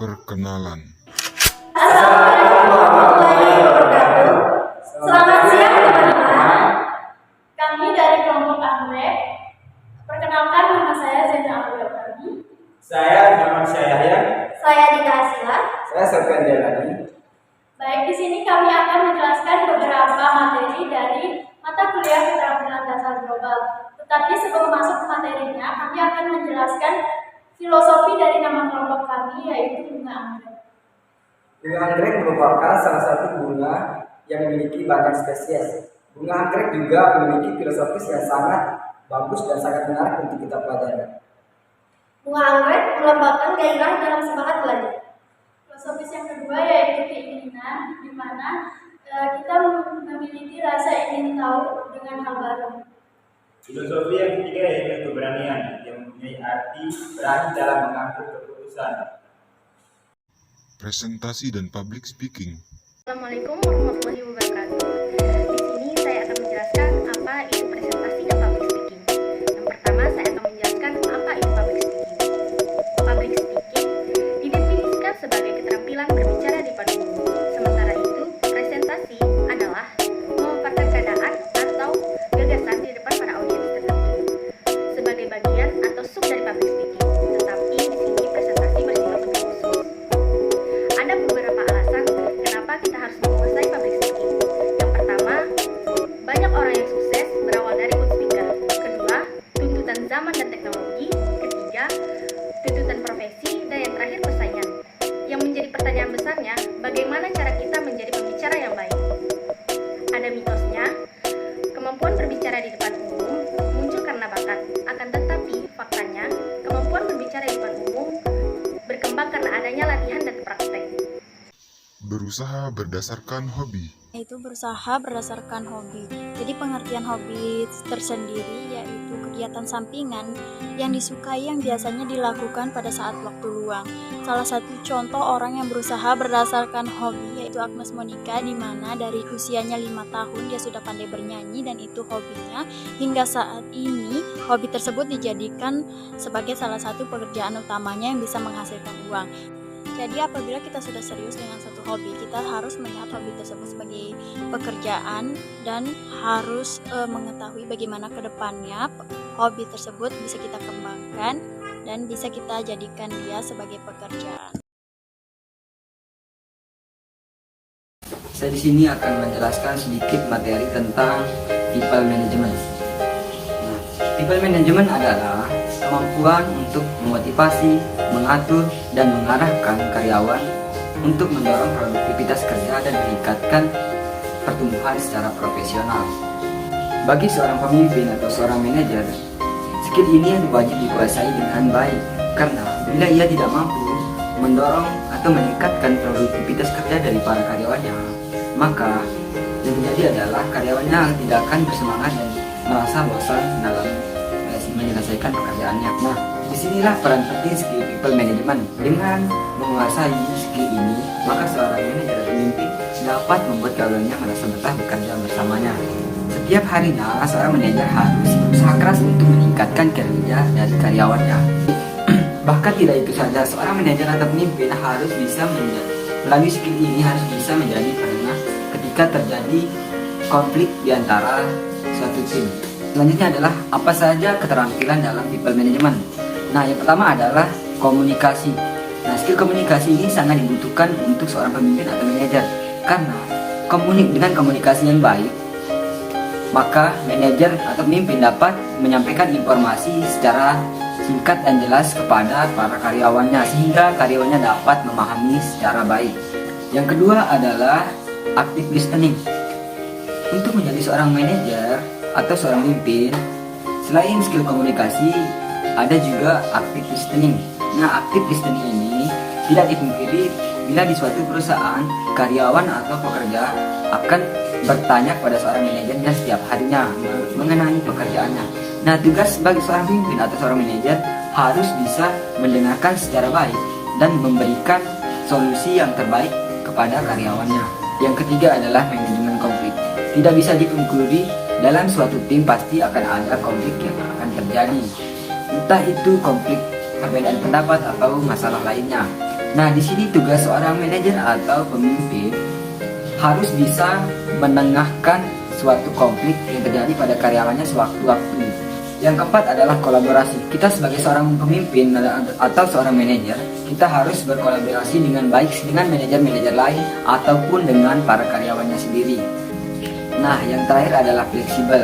Perkenalan. Assalamualaikum warahmatullahi wabarakatuh. Selamat siang teman-teman. Kami dari kelompok Anggrek. Perkenalkan, nama saya Zainal Abdulkani. Saya Muhammad Syahya. Saya Dita Asila. Saya Sofyan Jalani. Baik, di sini kami akan menjelaskan beberapa materi dari mata kuliah keterampilan dasar global. Tetapi sebelum masuk ke materinya, kami akan menjelaskan filosofi dari nama kelompok kami, yaitu bunga anggrek. Bunga anggrek merupakan salah satu bunga yang memiliki banyak spesies. Bunga anggrek juga memiliki filosofis yang sangat bagus dan sangat menarik untuk kita pelajari. Bunga anggrek melambangkan gairah dalam semangat belajar. Filosofis yang kedua yaitu keinginan, di mana kita memiliki rasa ingin tahu dengan hal baru. Filosofi yang ketiga yaitu keberanian yang mempunyai arti berani dalam mengambil keputusan. Presentasi dan public speaking. Assalamualaikum warahmatullahi wabarakatuh. Di sini saya akan menjelaskan apa itu presentasi dan public speaking. Yang pertama, saya akan menjelaskan apa itu public speaking. Public speaking didefinisikan sebagai keterampilan berbicara di depan umum. Sementara itu, presentasi adalah memaparkan keadaan atau gagasan di depan para audiens tertentu sebagai bagian atau sub dari public speaking. Tetapi di sini presentasi bersifat lebih khusus. Ada beberapa alasan kenapa kita harus menguasai public speaking. Yang pertama, banyak orang yang sukses berawal dari good speaker. Kedua, tuntutan zaman dan teknologi. Ketiga, tuntutan profesi. Dan yang terakhir, persaingan. Yang menjadi pertanyaan besarnya, bagaimana cara kita menjadi pembicara yang baik? Ada mitosnya, kemampuan berbicara di depan umum muncul karena bakat. Akan tetapi, faktanya, kemampuan berbicara di depan umum berkembang karena adanya latihan dan praktek. Berusaha berdasarkan hobi. Yaitu berusaha berdasarkan hobi. Jadi pengertian hobi tersendiri yaitu kegiatan sampingan yang disukai yang biasanya dilakukan pada saat waktu luang. Salah satu contoh orang yang berusaha berdasarkan hobi yaitu Agnes Monica, di mana dari usianya 5 tahun dia sudah pandai bernyanyi dan itu hobinya. Hingga saat ini hobi tersebut dijadikan sebagai salah satu pekerjaan utamanya yang bisa menghasilkan uang. Jadi apabila kita sudah serius dengan satu hobi, kita harus melihat hobi tersebut sebagai pekerjaan dan harus mengetahui bagaimana ke depannya hobi tersebut bisa kita kembangkan dan bisa kita jadikan dia sebagai pekerjaan. Saya di sini akan menjelaskan sedikit materi tentang people management. Nah, people management adalah kemampuan untuk memotivasi, mengatur, dan mengarahkan karyawan untuk mendorong produktivitas kerja dan meningkatkan pertumbuhan secara profesional. Bagi seorang pemimpin atau seorang manajer, skill ini wajib dikuasai dengan baik, karena bila ia tidak mampu mendorong atau meningkatkan produktivitas kerja dari para karyawannya, maka yang terjadi adalah karyawannya tidak akan bersemangat dan merasa bosan dalam menyelesaikan pekerjaannya. Nah, disinilah peran penting skill people management. Dengan menguasai skill ini, maka seorang manajer atau pemimpin dapat membuat karyawannya merasa betah bekerja bersamanya. Setiap harinya, seorang manajer harus berusaha keras untuk meningkatkan kinerja dari karyawannya. Bahkan tidak itu saja, seorang manajer atau pemimpin harus bisa melalui skill ini harus bisa menjadi penengah ketika terjadi konflik di antara suatu tim. Selanjutnya adalah apa saja keterampilan dalam people management. Nah, yang pertama adalah komunikasi. Nah, skill komunikasi ini sangat dibutuhkan untuk seorang pemimpin atau manajer, karena dengan komunikasi yang baik, maka manajer atau pemimpin dapat menyampaikan informasi secara singkat dan jelas kepada para karyawannya, sehingga karyawannya dapat memahami secara baik. Yang kedua adalah active listening. Untuk menjadi seorang manajer atau seorang pemimpin, selain skill komunikasi, ada juga active listening. Nah, active listening ini tidak dipungkiri bila di suatu perusahaan karyawan atau pekerja akan bertanya kepada seorang manajernya setiap harinya mengenai pekerjaannya. Nah, tugas sebagai seorang pemimpin atau seorang manajer harus bisa mendengarkan secara baik dan memberikan solusi yang terbaik kepada karyawannya. Yang ketiga adalah manajemen konflik. Tidak bisa dipungkiri dalam suatu tim pasti akan ada konflik yang akan terjadi. Entah itu konflik perbedaan pendapat atau masalah lainnya. Nah, di sini tugas seorang manajer atau pemimpin harus bisa menengahkan suatu konflik yang terjadi pada karyawannya sewaktu-waktu. Yang keempat adalah kolaborasi. Kita sebagai seorang pemimpin atau seorang manajer, kita harus berkolaborasi dengan baik dengan manajer-manajer lain ataupun dengan para karyawannya sendiri. Nah, yang terakhir adalah fleksibel.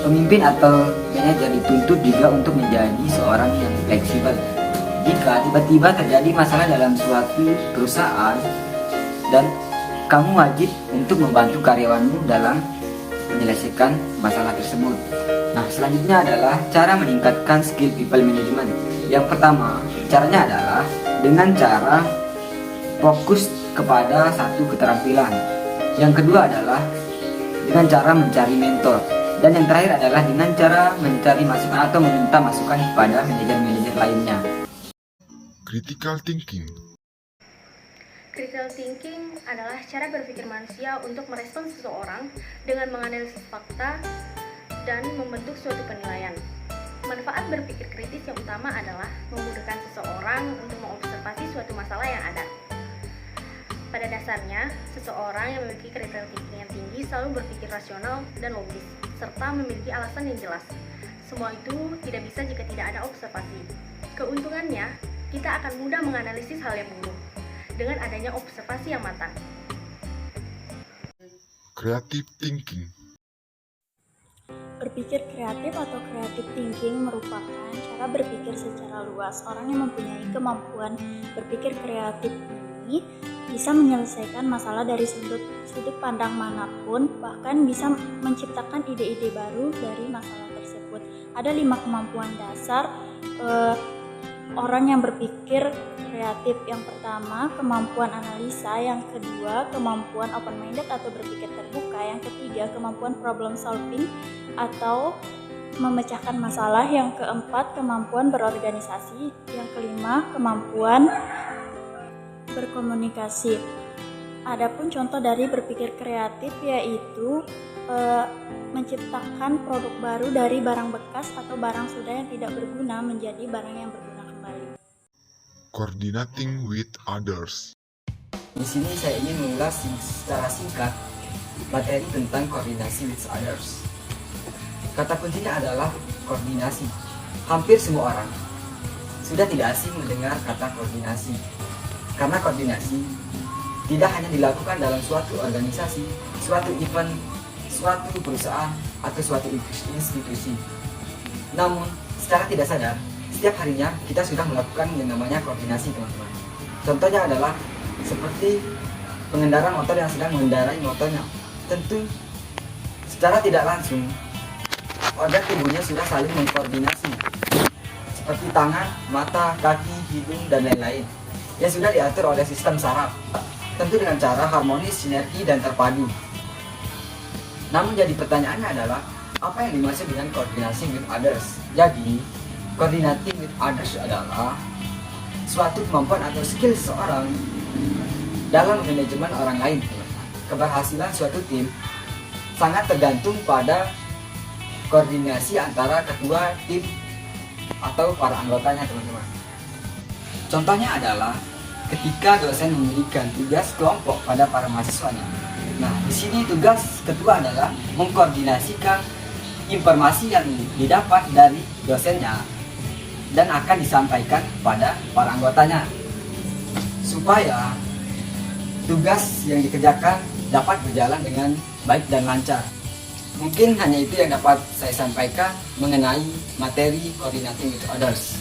Pemimpin atau manajer dituntut juga untuk menjadi seorang yang fleksibel. Jika tiba-tiba terjadi masalah dalam suatu perusahaan dan kamu wajib untuk membantu karyawanmu dalam menyelesaikan masalah tersebut. Nah, selanjutnya adalah cara meningkatkan skill people management. Yang pertama, caranya adalah dengan cara fokus kepada satu keterampilan. Yang kedua adalah dengan cara mencari mentor. Dan yang terakhir adalah dengan cara mencari masukan atau meminta masukan kepada manajer-manajer lainnya. Critical thinking. Critical thinking adalah cara berpikir manusia untuk merespons seseorang dengan menganalisis fakta dan membentuk suatu penilaian. Manfaat berpikir kritis yang utama adalah memudahkan seseorang untuk mengobservasi suatu masalah yang ada. Pada dasarnya, seseorang yang memiliki critical thinking yang tinggi selalu berpikir rasional dan logis, serta memiliki alasan yang jelas. Semua itu tidak bisa jika tidak ada observasi. Keuntungannya, kita akan mudah menganalisis hal yang buruk dengan adanya observasi yang matang. Creative thinking. Berpikir kreatif atau creative thinking merupakan cara berpikir secara luas. Orang yang mempunyai kemampuan berpikir kreatif ini bisa menyelesaikan masalah dari sudut pandang manapun, bahkan bisa menciptakan ide-ide baru dari masalah tersebut. Ada 5 kemampuan dasar orang yang berpikir kreatif. Yang pertama, kemampuan analisa. Yang kedua, kemampuan open-minded atau berpikir terbuka. Yang ketiga, kemampuan problem solving atau memecahkan masalah. Yang keempat, kemampuan berorganisasi. Yang kelima, kemampuan berkomunikasi. Adapun contoh dari berpikir kreatif yaitu menciptakan produk baru dari barang bekas atau barang sudah yang tidak berguna menjadi barang yang berguna kembali. Coordinating with others. Di sini saya ingin mengulas secara singkat materi tentang koordinasi with others. Kata kuncinya adalah koordinasi. Hampir semua orang sudah tidak asing mendengar kata koordinasi. Karena koordinasi tidak hanya dilakukan dalam suatu organisasi, suatu event, suatu perusahaan, atau suatu institusi. Namun, secara tidak sadar, setiap harinya kita sudah melakukan yang namanya koordinasi, teman-teman. Contohnya adalah seperti pengendara motor yang sedang mengendarai motornya. Tentu, secara tidak langsung, organ tubuhnya sudah saling mengkoordinasi, seperti tangan, mata, kaki, hidung, dan lain-lain, yang sudah diatur oleh sistem saraf, tentu dengan cara harmonis, sinergi, dan terpadu. Namun jadi pertanyaannya adalah, apa yang dimaksud dengan coordination with others? Jadi, coordinating with others adalah suatu kemampuan atau skill seseorang dalam manajemen orang lain. Keberhasilan suatu tim sangat tergantung pada koordinasi antara ketua tim atau para anggotanya, teman-teman. Contohnya adalah ketika dosen memberikan tugas kelompok pada para mahasiswanya. Nah, di sini tugas ketua adalah mengkoordinasikan informasi yang didapat dari dosennya dan akan disampaikan pada para anggotanya supaya tugas yang dikerjakan dapat berjalan dengan baik dan lancar. Mungkin hanya itu yang dapat saya sampaikan mengenai materi coordinating with others.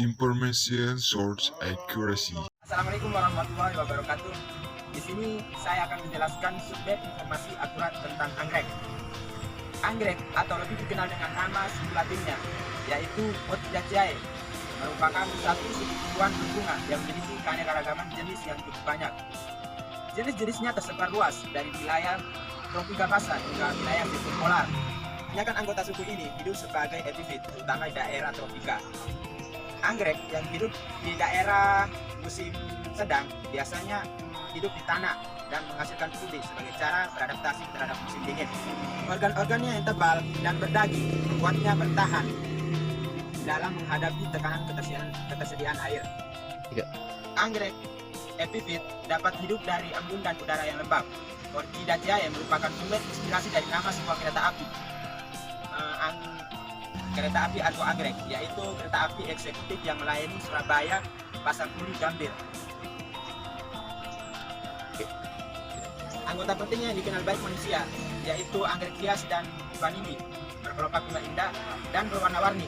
Information source accuracy. Assalamualaikum warahmatullahi wabarakatuh. Di sini saya akan menjelaskan subbab informasi akurat tentang anggrek. Anggrek atau lebih dikenal dengan nama latinnya yaitu Orchidaceae merupakan satu suku tumbuhan berbunga yang memiliki keanekaragaman jenis yang cukup banyak. Jenis-jenisnya tersebar luas dari wilayah tropika basah hingga wilayah subpolar. Kebanyakan anggota suku ini hidup sebagai epifit, terutama di daerah tropika. Anggrek yang hidup di daerah musim sedang biasanya hidup di tanah dan menghasilkan putih sebagai cara beradaptasi terhadap musim dingin. Organ-organnya yang tebal dan berdaging membuatnya bertahan dalam menghadapi tekanan ketersediaan air. Anggrek epifit dapat hidup dari embun dan udara yang lembab. Orchidaceae merupakan sumber inspirasi dari nama sebuah kereta api. Kereta api atau anggrek, yaitu kereta api eksekutif yang melayani Surabaya, Pasar Turi, Gambir. Anggota penting yang dikenal baik manusia, yaitu anggrek hias dan vanili, berkelopak bunga indah dan berwarna-warni.